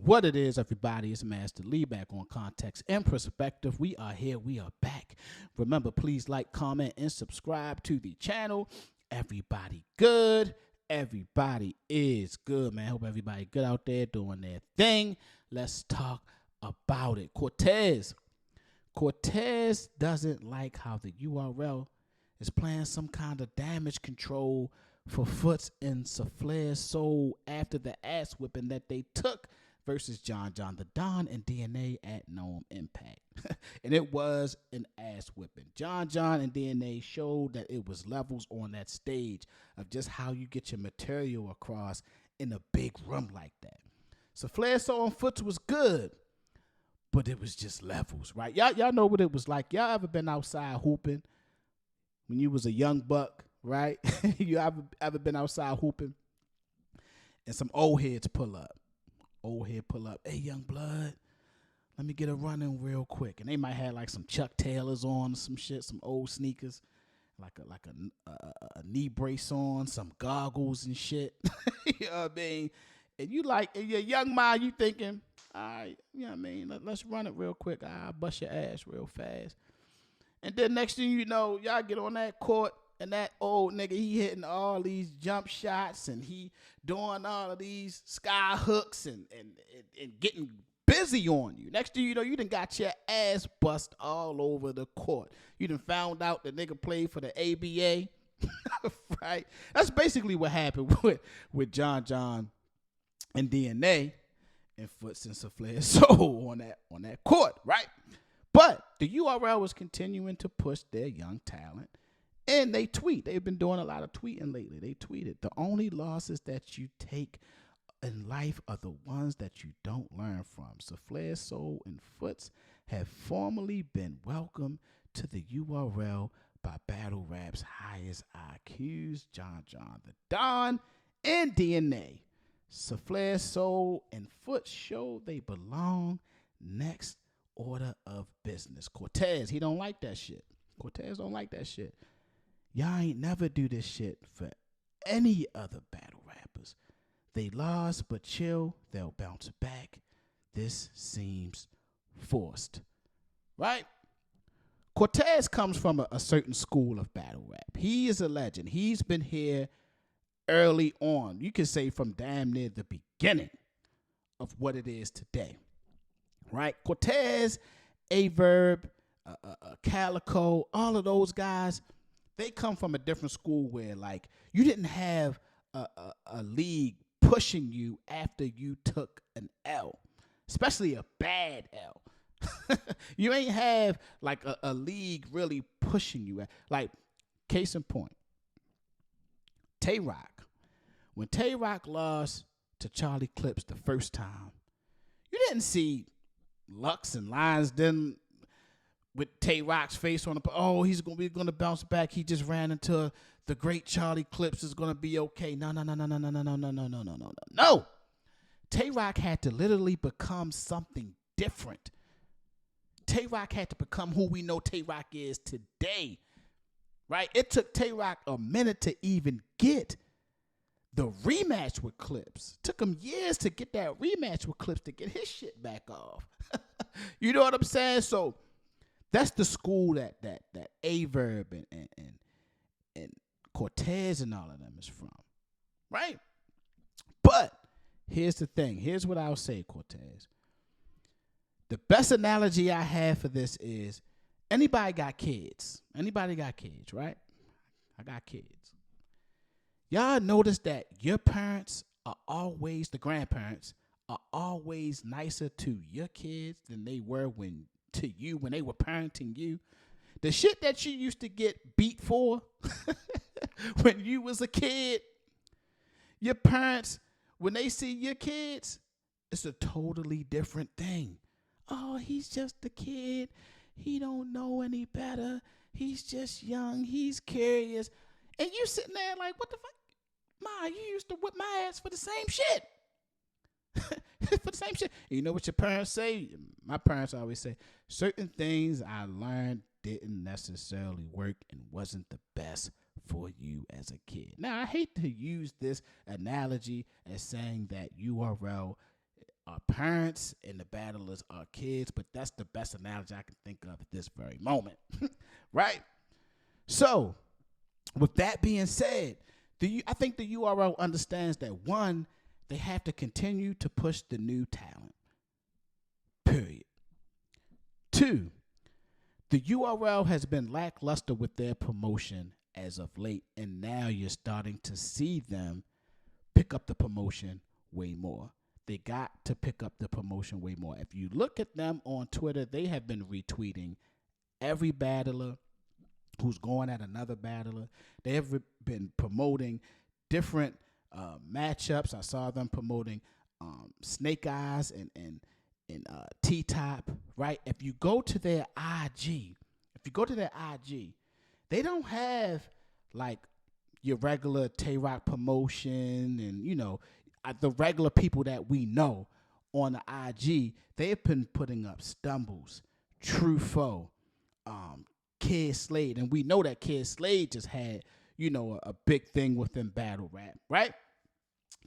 What it is, everybody, is Master Lee back on Context and Perspective. We are here. We are back. Remember, please like, comment, and subscribe to the channel. Everybody good. Everybody is good, man. Hope everybody good out there doing their thing. Let's talk about it. Cortez doesn't like how the URL is playing some kind of damage control for Foots and Souffle's soul after the ass whipping that they took versus John the Don and DNA at No Impact. And it was an ass whipping. John and DNA showed that it was levels on that stage of just how you get your material across in a big room like that. Souffle's soul and Foots was good, but it was just levels, right? Y'all know what it was like. Y'all ever been outside hooping when you was a young buck, right? You ever been outside hooping and some old heads pull up? Hey, young blood, let me get a run in real quick. And they might have like some Chuck Taylors on, some shit, some old sneakers, like a knee brace on, some goggles and shit. You know what I mean? And you like, in your young mind, you thinking, all right, you know what I mean? Let's run it real quick. I'll bust your ass real fast. And then next thing you know, y'all get on that court, and that old nigga, he hitting all these jump shots, and he doing all of these sky hooks and getting busy on you. Next thing you know, you done got your ass bust all over the court. You done found out the nigga played for the ABA, right? That's basically what happened with John and DNA and Foots and Souffle's soul on that court, right? But the URL was continuing to push their young talent. And they tweet. They've been doing a lot of tweeting lately. They tweeted, the only losses that you take in life are the ones that you don't learn from. Souffle's soul and Foots have formally been welcomed to the URL by Battle Rap's highest IQs, John the Don, and DNA. Souffle's soul and Foots show they belong. Next order of business. Cortez, he don't like that shit. Cortez don't like that shit. Y'all ain't never do this shit for any other battle rappers. They lost, but chill, they'll bounce back. This seems forced. Right? Cortez comes from a certain school of battle rap. He is a legend. He's been here early on. You can say from damn near the beginning of what it is today. Right? Cortez, A-Verb, Calico, all of those guys, they come from a different school where, like, you didn't have a league pushing you after you took an L, especially a bad L. You ain't have, like, a league really pushing you. Like, case in point, Tay-Rock. When Tay-Rock lost to Charlie Clips the first time, you didn't see Lux and Lions then with Tay-Rock's face on the, he's gonna bounce back. He just ran into the great Charlie Clips, is gonna be okay. No. Tay-Rock had to literally become something different. Tay-Rock had to become who we know Tay-Rock is today. Right? It took Tay-Rock a minute to even get the rematch with Clips. Took him years to get that rematch with Clips to get his shit back off. You know what I'm saying? So that's the school that A-Verb and Cortez and all of them is from, right? But here's the thing. Here's what I'll say, Cortez. The best analogy I have for this is anybody got kids. Anybody got kids, right? I got kids. Y'all notice that your parents are always, the grandparents, are always nicer to your kids than they were when they were parenting you. The shit that you used to get beat for when you was a kid, your parents, when they see your kids, it's a totally different thing. Oh, he's just a kid. He don't know any better. He's just young. He's curious. And you sitting there like, what the fuck? Ma, you used to whip my ass for the same shit. For the same shit. And you know what your parents say? My parents always say, certain things I learned didn't necessarily work and wasn't the best for you as a kid. Now, I hate to use this analogy as saying that URL are parents and the battlers are kids, but that's the best analogy I can think of at this very moment, right? So, with that being said, I think the URL understands that, one, they have to continue to push the new talent, period. Two, the URL has been lackluster with their promotion as of late, and now you're starting to see them pick up the promotion way more. They got to pick up the promotion way more. If you look at them on Twitter, they have been retweeting every battler who's going at another battler. They have been promoting different matchups. I saw them promoting Snake Eyes and T-Top, right? If you go to their IG, they don't have like your regular Tay-Rock promotion and, you know, the regular people that we know on the IG. They've been putting up Stumbles, Truffaut, Kid Slade, and we know that Kid Slade just had, you know, a big thing within battle rap, right?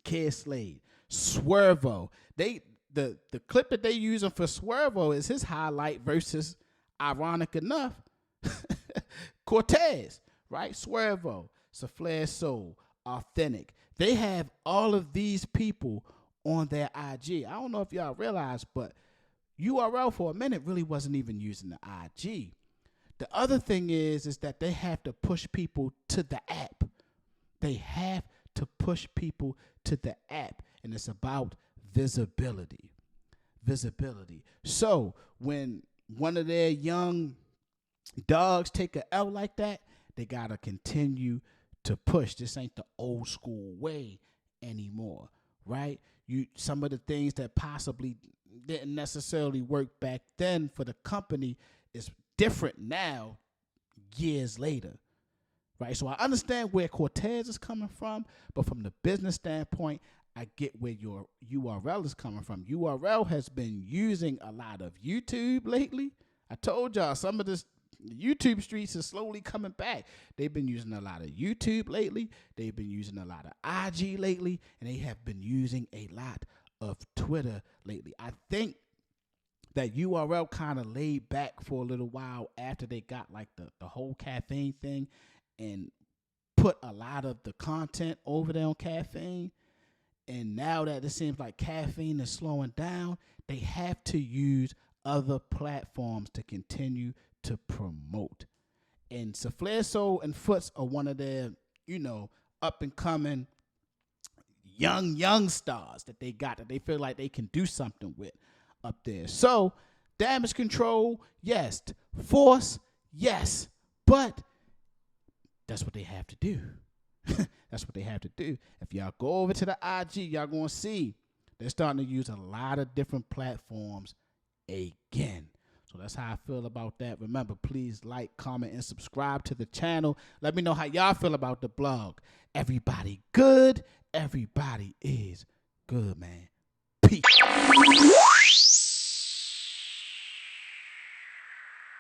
Kid Slade, Swervo. The clip that they using for Swervo is his highlight versus, ironic enough, Cortez, right? Swervo, Soufflé Soul, Authentic. They have all of these people on their IG. I don't know if y'all realize, but URL for a minute really wasn't even using the IG. The other thing is that they have to push people to the app. They have to push people to the app, and it's about visibility. So when one of their young dogs take a L like that, they got to continue to push. This ain't the old school way anymore, right? Some of the things that possibly didn't necessarily work back then for the company is different now, years later, right? So I understand where Cortez is coming from, but from the business standpoint, I get where your URL is coming from. URL has been using a lot of YouTube lately. I told y'all some of this YouTube streets is slowly coming back. They've been using a lot of YouTube lately. They've been using a lot of IG lately, and they have been using a lot of Twitter lately. I think that URL kind of laid back for a little while after they got like the whole caffeine thing and put a lot of the content over there on caffeine. And now that it seems like caffeine is slowing down, they have to use other platforms to continue to promote. And Soufflé Soul and Foots are one of their, you know, up and coming young stars that they got, that they feel like they can do something with up there. So damage control, yes. Force, yes. But that's what they have to do. That's what they have to do. If y'all go over to the IG, y'all going to see they're starting to use a lot of different platforms again. So that's how I feel about that. Remember, please like, comment, and subscribe to the channel. Let me know how y'all feel about the blog. Everybody good. Everybody is good, man. Peace.